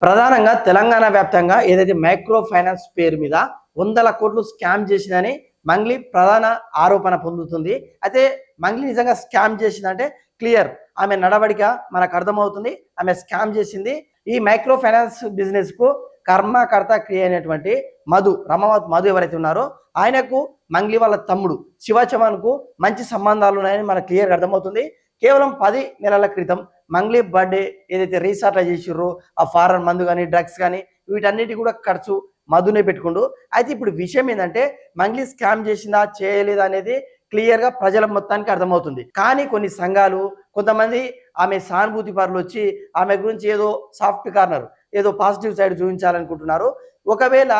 ప్రధానంగా తెలంగాణ వ్యాప్తంగా ఏదైతే మైక్రో ఫైనాన్స్ పేరు మీద వందల కోట్లు స్కామ్ చేసిందని మంగ్లీ ప్రధాన ఆరోపణ పొందుతుంది. అయితే మంగ్లీ నిజంగా స్కామ్ చేసిందంటే క్లియర్ ఆమె నడవడిక మనకు అర్థమవుతుంది. ఆమె స్కామ్ చేసింది. ఈ మైక్రో ఫైనాన్స్ బిజినెస్ కు కర్మకర్త క్రియ అయినటువంటి రమావత్ మధు ఎవరైతే ఉన్నారో ఆయనకు మంగ్లీ వాళ్ళ తమ్ముడు శివచమన్ కు మంచి సంబంధాలు ఉన్నాయని మనకు క్లియర్ అర్థమవుతుంది. కేవలం 10 నెలల క్రితం మంగ్లీ బర్త్డే ఏదైతే రీసార్ట్లో చేసిర్రో ఆ ఫారెన్ మందు కానీ డ్రగ్స్ కానీ వీటన్నిటి కూడా ఖర్చు మధునే పెట్టుకుండు. అయితే ఇప్పుడు విషయం ఏంటంటే మంగ్లీ స్కామ్ చేసిందా చేయలేదా అనేది క్లియర్గా ప్రజల మొత్తానికి అర్థమవుతుంది. కానీ కొన్ని సంఘాలు కొంతమంది ఆమె సానుభూతి పరులు వచ్చి ఆమె గురించి ఏదో సాఫ్ట్ కార్నర్ ఏదో పాజిటివ్ సైడ్ చూపించాలనుకుంటున్నారు. ఒకవేళ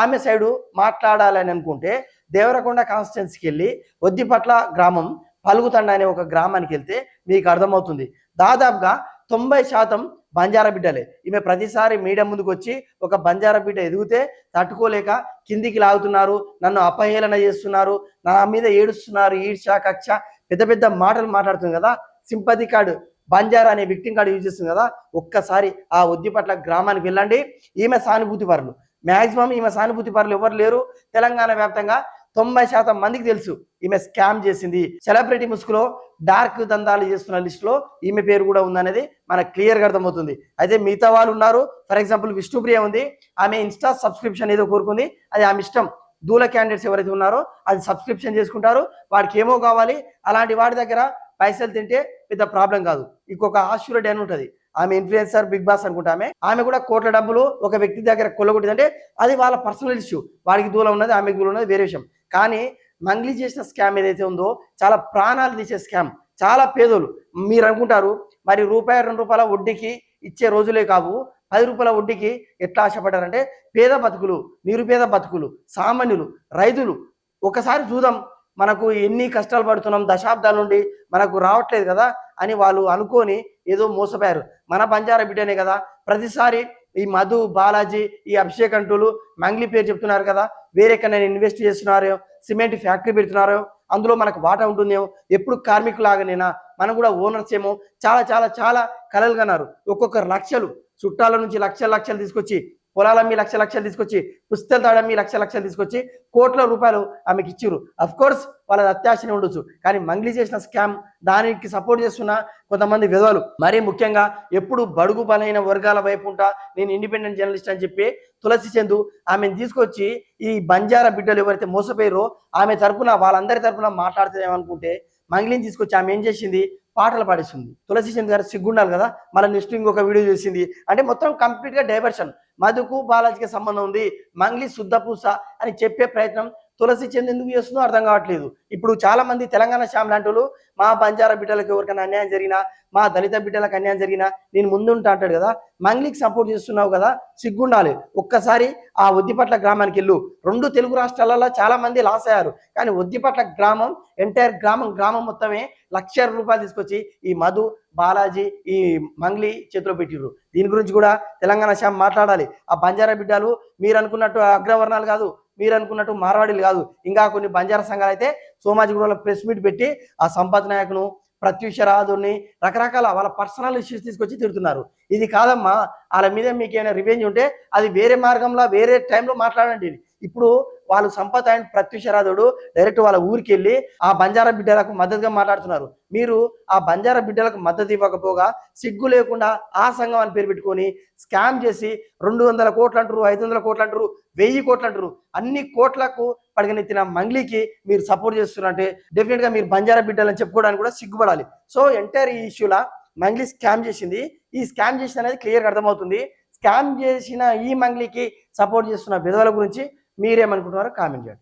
ఆమె సైడు మాట్లాడాలని అనుకుంటే దేవరకొండ కాన్స్టిట్యున్సీకి వెళ్ళి ఒద్దిపట్ల గ్రామం పలుగుతండ అనే ఒక గ్రామానికి వెళ్తే మీకు అర్థమవుతుంది. దాదాపుగా 90% బంజారా బిడ్డలే. ఈమె ప్రతిసారి మీడియా ముందుకు వచ్చి ఒక బంజారా బిడ్డ ఎదిగితే తట్టుకోలేక కిందికి లాగుతున్నారు, నన్ను అపహేళన చేస్తున్నారు, నా మీద ఏడుస్తున్నారు, ఈడ్చ కక్ష పెద్ద పెద్ద మాటలు మాట్లాడుతుంది కదా. సింపతి కార్డు బంజారా అనే విక్టింగ్ కార్డు యూజ్ చేస్తుంది కదా. ఒక్కసారి ఆ ఒద్దిపట్ల గ్రామానికి వెళ్ళండి. ఈమె సానుభూతి పరులు మ్యాక్సిమం ఈమె సానుభూతి పరులు ఎవరు లేరు తెలంగాణ వ్యాప్తంగా. 90% మందికి తెలుసు ఈమె స్కామ్ చేసింది. సెలబ్రిటీ ముసుగులో డార్క్ దందాలు చేస్తున్న లిస్టులో ఈమె పేరు కూడా ఉందనేది మనకు క్లియర్గా అర్థమవుతుంది. అయితే మిగతా వాళ్ళు ఉన్నారు. ఫర్ ఎగ్జాంపుల్ విష్ణుప్రియ ఉంది. ఆమె ఇన్స్టా సబ్స్క్రిప్షన్ ఏదో కోరుకుంది, అది ఆమె ఇష్టం. దూల క్యాండిడేట్స్ ఎవరైతే ఉన్నారో అది సబ్స్క్రిప్షన్ చేసుకుంటారు. వాడికి ఏమో కావాలి, అలాంటి వాడి దగ్గర పైసలు తింటే పెద్ద ప్రాబ్లం కాదు. ఇంకొక ఆశ్చర్య అని ఉంటుంది, ఆమె ఇన్ఫ్లుయెన్సర్ బిగ్ బాస్ అనుకుంటా. ఆమె కూడా కోట్ల డబ్బులు ఒక వ్యక్తి దగ్గర కొల్లగొట్టిందంటే అది వాళ్ళ పర్సనల్ ఇష్యూ. వాడికి దూరం ఉన్నది, ఆమెకు దూరం ఉన్నది వేరే విషయం. కానీ మంగ్లీ చేసిన స్కామ్ ఏదైతే ఉందో చాలా ప్రాణాలు తీసే స్కామ్. చాలా పేదోళ్ళు మీరు అనుకుంటారు మరి రూపాయి 2 రూపాయల వడ్డీకి ఇచ్చే రోజులే కావు. 10 రూపాయల వడ్డీకి ఎట్లా ఆశపడ్డారంటే పేద బతుకులు, నిరుపేద బతుకులు, సామాన్యులు, రైతులు ఒకసారి చూద్దాం మనకు ఎన్ని కష్టాలు పడుతున్నాం దశాబ్దాల నుండి మనకు రావట్లేదు కదా అని వాళ్ళు అనుకొని ఏదో మోసపోయారు. మన బంజారా బిడ్డనే కదా ప్రతిసారి ఈ మధు బాలాజీ ఈ అభిషేక్ అంటూలు మంగ్లీ పేరు చెప్తున్నారు కదా. వేరెక్కడైనా ఇన్వెస్ట్ చేస్తున్నారో, సిమెంట్ ఫ్యాక్టరీ పెడుతున్నారో అందులో మనకు వాటా ఉంటుందేమో, ఎప్పుడు కార్మికులాగానేనా మనం కూడా ఓనర్స్ ఏమో, చాలా చాలా చాలా కలలు కన్నారు. ఒక్కొక్కరు లక్షలు చుట్టాల నుంచి లక్షలు తీసుకొచ్చి పొలాలమ్మి లక్షలు తీసుకొచ్చి పుస్తకాలు తాడమ్మి లక్షలు తీసుకొచ్చి కోట్ల రూపాయలు ఆమెకి ఇచ్చిరు. అఫ్ కోర్స్ వాళ్ళది అత్యాశనే ఉండొచ్చు, కానీ మంగ్లీ చేసిన స్కామ్ దానికి సపోర్ట్ చేస్తున్న కొంతమంది విధవలు, మరీ ముఖ్యంగా ఎప్పుడు బడుగు బలైన వర్గాల వైపు ఉంటా నేను ఇండిపెండెంట్ జర్నలిస్ట్ అని చెప్పి తులసి చందు ఆమెను తీసుకొచ్చి ఈ బంజారా బిడ్డలు ఎవరైతే మోసపోయారో ఆమె తరపున వాళ్ళందరి తరపున మాట్లాడుతుందేమనుకుంటే మంగ్లీని తీసుకొచ్చి ఆమె ఏం చేసింది, పాటలు పాడిస్తుంది. తులసి చంద్ గారు సిగ్గుండాలి కదా. మళ్ళీ నెక్స్ట్ ఇంకొక వీడియో చేసింది. అంటే మొత్తం కంప్లీట్గా డైవర్షన్. మధుకు బాలాజీకి సంబంధం ఉంది, మంగ్లీ శుద్ధపూస అని చెప్పే ప్రయత్నం తులసి చంద్ ఎందుకు చేస్తుందో అర్థం కావట్లేదు. ఇప్పుడు చాలా మంది తెలంగాణ శ్యామ్ లాంటి వాళ్ళు మా బంజారా బిడ్డలకు ఎవరికైనా అన్యాయం జరిగినా, మా దళిత బిడ్డలకు అన్యాయం జరిగినా నేను ముందుంటా అంటాడు కదా. మంగ్లీకి సపోర్ట్ చేస్తున్నావు కదా, సిగ్గుండాలి. ఒక్కసారి ఆ ఒద్దిపట్ల గ్రామానికి వెళ్ళు. 2 తెలుగు రాష్ట్రాలలో చాలా మంది లాస్ అయ్యారు, కానీ ఒద్దిపట్ల గ్రామం ఎంటైర్ గ్రామం మొత్తమే ₹1,00,000 తీసుకొచ్చి ఈ మధు బాలాజీ ఈ మంగ్లీ చేతిలో పెట్టిర్రు. దీని గురించి కూడా తెలంగాణ శ్యామ్ మాట్లాడాలి. ఆ బంజారా బిడ్డలు మీరు అనుకున్నట్టు అగ్రవర్ణాలు కాదు, మీరు అనుకున్నట్టు మార్వాడీలు కాదు. ఇంకా కొన్ని బంజారా సంఘాలు అయితే సోమాజిగూడలో ప్రెస్ మీట్ పెట్టి ఆ సంపత్ నాయకును, ప్రత్యూష రాధుని రకరకాల వాళ్ళ పర్సనల్ ఇష్యూస్ తీసుకొచ్చి తిడుతున్నారు. ఇది కాదమ్మా, వాళ్ళ మీద మీకు ఏమైనా రివెంజ్ ఉంటే అది వేరే మార్గంలో వేరే టైంలో మాట్లాడండి. ఇప్పుడు వాళ్ళు సంపత్ అండ్ ప్రత్యూష రాధుడు డైరెక్ట్ వాళ్ళ ఊరికి వెళ్ళి ఆ బంజారా బిడ్డలకు మద్దతుగా మాట్లాడుతున్నారు. మీరు ఆ బంజారా బిడ్డలకు మద్దతు ఇవ్వకపోగా సిగ్గు లేకుండా ఆ సంఘం అని పేరు పెట్టుకొని స్కామ్ చేసి 200 కోట్లు అంటారు, 500 కోట్లు అంటారు, 1000 కోట్లు అంటారు. అన్ని కోట్లకు పడగనెత్తిన మంగ్లీకి మీరు సపోర్ట్ చేస్తున్నారంటే డెఫినెట్గా మీరు బంజారా బిడ్డలని చెప్పుకోవడానికి కూడా సిగ్గుపడాలి. సో ఎంటైర్ ఈ ఇష్యూలా మంగ్లీ స్కామ్ చేసింది. ఈ స్కామ్ చేసిన అనేది క్లియర్గా అర్థమవుతుంది. స్కామ్ చేసిన ఈ మంగ్లీకి సపోర్ట్ చేస్తున్న విధవల గురించి మీరేమనుకుంటున్నారో కామెంట్ చేయండి.